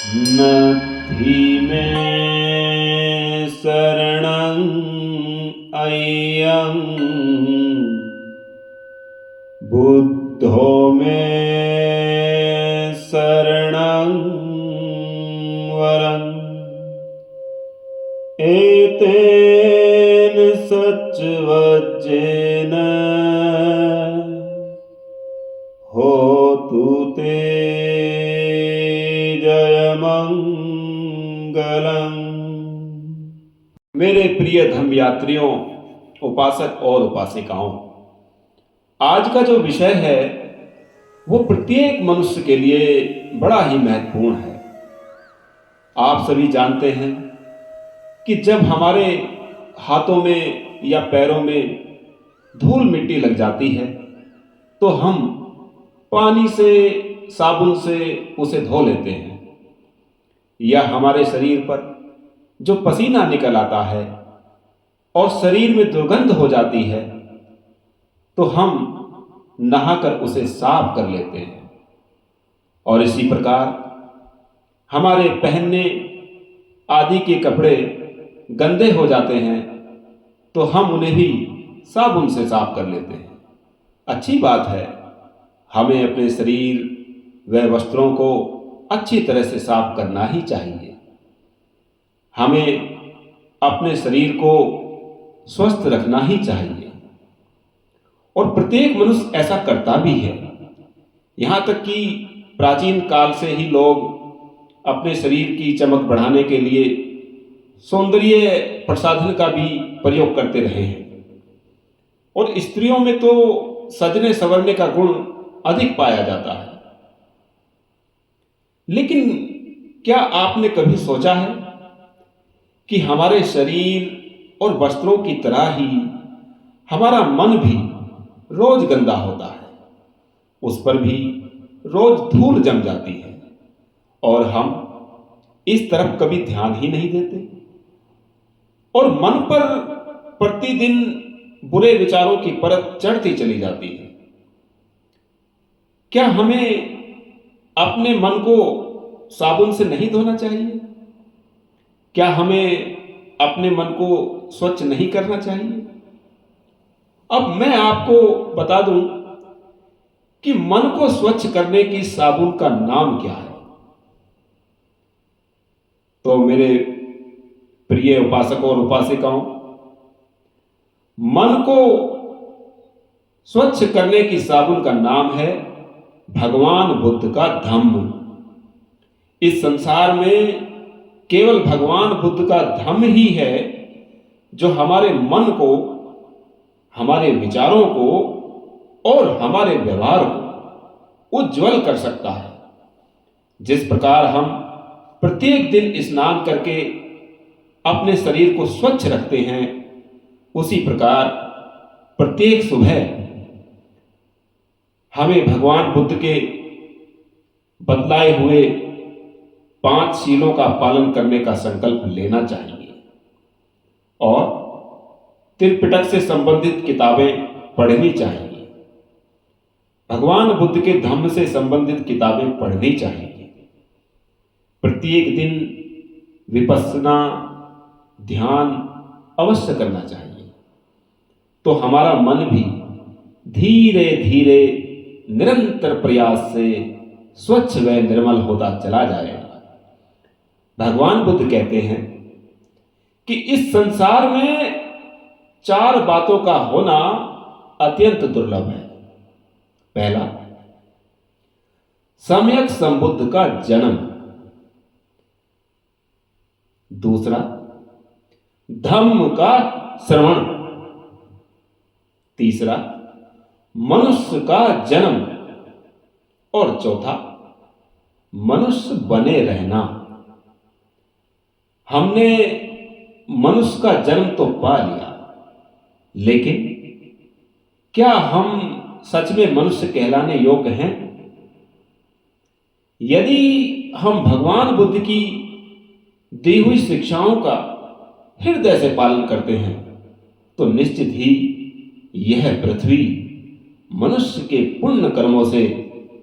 नत्थि में शरणं अय्यं बुद्धो में शरणं वरम् एतेन सच्वज्जेन होतु ते जयमंगलम्। मेरे प्रिय धर्म यात्रियों, उपासक और उपासिकाओं, आज का जो विषय है वो प्रत्येक मनुष्य के लिए बड़ा ही महत्वपूर्ण है। आप सभी जानते हैं कि जब हमारे हाथों में या पैरों में धूल मिट्टी लग जाती है तो हम पानी से, साबुन से उसे धो लेते हैं, या हमारे शरीर पर जो पसीना निकल आता है और शरीर में दुर्गंध हो जाती है तो हम नहाकर उसे साफ कर लेते हैं। और इसी प्रकार हमारे पहनने आदि के कपड़े गंदे हो जाते हैं तो हम उन्हें भी साबुन से साफ कर लेते हैं। अच्छी बात है, हमें अपने शरीर व वस्त्रों को अच्छी तरह से साफ करना ही चाहिए। हमें अपने शरीर को स्वस्थ रखना ही चाहिए और प्रत्येक मनुष्य ऐसा करता भी है। यहाँ तक कि प्राचीन काल से ही लोग अपने शरीर की चमक बढ़ाने के लिए सौंदर्य प्रसाधन का भी प्रयोग करते रहे हैं। और स्त्रियों में तो सजने संवरने का गुण अधिक पाया जाता है। लेकिन क्या आपने कभी सोचा है कि हमारे शरीर और वस्त्रों की तरह ही हमारा मन भी रोज गंदा होता है, उस पर भी रोज धूल जम जाती है और हम इस तरफ कभी ध्यान ही नहीं देते और मन पर प्रतिदिन बुरे विचारों की परत चढ़ती चली जाती है। क्या हमें अपने मन को साबुन से नहीं धोना चाहिए? क्या हमें अपने मन को स्वच्छ नहीं करना चाहिए? अब मैं आपको बता दूं कि मन को स्वच्छ करने की साबुन का नाम क्या है। तो मेरे प्रिय उपासकों और उपासिकाओं, मन को स्वच्छ करने की साबुन का नाम है भगवान बुद्ध का धम्म। इस संसार में केवल भगवान बुद्ध का धम्म ही है जो हमारे मन को, हमारे विचारों को और हमारे व्यवहार को उज्जवल कर सकता है। जिस प्रकार हम प्रत्येक दिन स्नान करके अपने शरीर को स्वच्छ रखते हैं, उसी प्रकार प्रत्येक सुबह हमें भगवान बुद्ध के बतलाए हुए 5 शीलों का पालन करने का संकल्प लेना चाहिए और त्रिपिटक से संबंधित किताबें पढ़नी चाहिए। भगवान बुद्ध के धम्म से संबंधित किताबें पढ़नी चाहिए। प्रत्येक दिन विपस्सना ध्यान अवश्य करना चाहिए, तो हमारा मन भी धीरे धीरे निरंतर प्रयास से स्वच्छ व निर्मल होता चला जाएगा। भगवान बुद्ध कहते हैं कि इस संसार में 4 बातों का होना अत्यंत दुर्लभ है। पहला, सम्यक संबुद्ध का जन्म। दूसरा, धम्म का श्रवण। तीसरा, मनुष्य का जन्म। और चौथा, मनुष्य बने रहना। हमने मनुष्य का जन्म तो पा लिया, लेकिन क्या हम सच में मनुष्य कहलाने योग्य हैं? यदि हम भगवान बुद्ध की दी हुई शिक्षाओं का हृदय से पालन करते हैं तो निश्चित ही यह पृथ्वी मनुष्य के पुण्य कर्मों से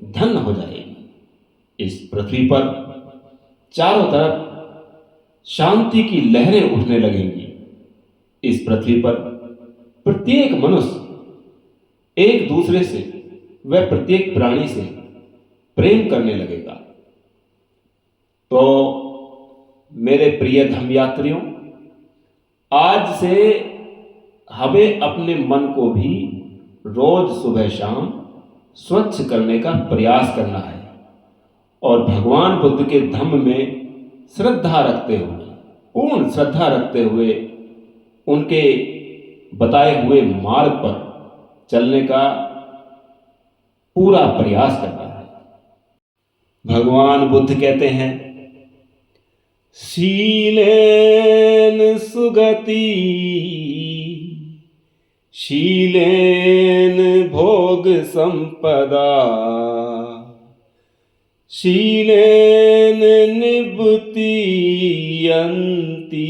धन्य हो जाएगी। इस पृथ्वी पर चारों तरफ शांति की लहरें उठने लगेंगी। इस पृथ्वी पर प्रत्येक मनुष्य एक दूसरे से व प्रत्येक प्राणी से प्रेम करने लगेगा। तो मेरे प्रिय धम्म यात्रियों, आज से हमें अपने मन को भी रोज सुबह शाम स्वच्छ करने का प्रयास करना है और भगवान बुद्ध के धम्म में श्रद्धा रखते हुए, पूर्ण श्रद्धा रखते हुए उनके बताए हुए मार्ग पर चलने का पूरा प्रयास करना है। भगवान बुद्ध कहते हैं, शीलेन सुगति शीलेन भोग संपदा शीलेन निभृति यन्ति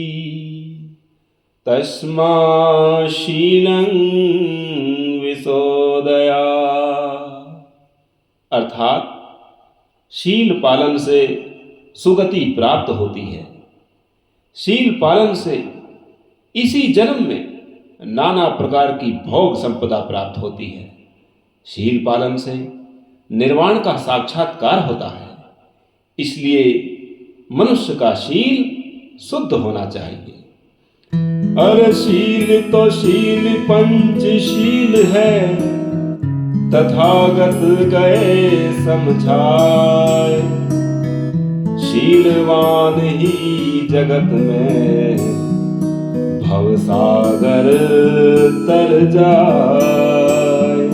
तस्मा शीलं विशोदया। अर्थात शील पालन से सुगति प्राप्त होती है। शील पालन से इसी जन्म में नाना प्रकार की भोग संपदा प्राप्त होती है। शील पालन से निर्वाण का साक्षात्कार होता है। इसलिए मनुष्य का शील शुद्ध होना चाहिए। अरे शील तो शील पंचशील है, तथागत गए समझाए। शीलवान ही जगत में भवसागर तर जाए।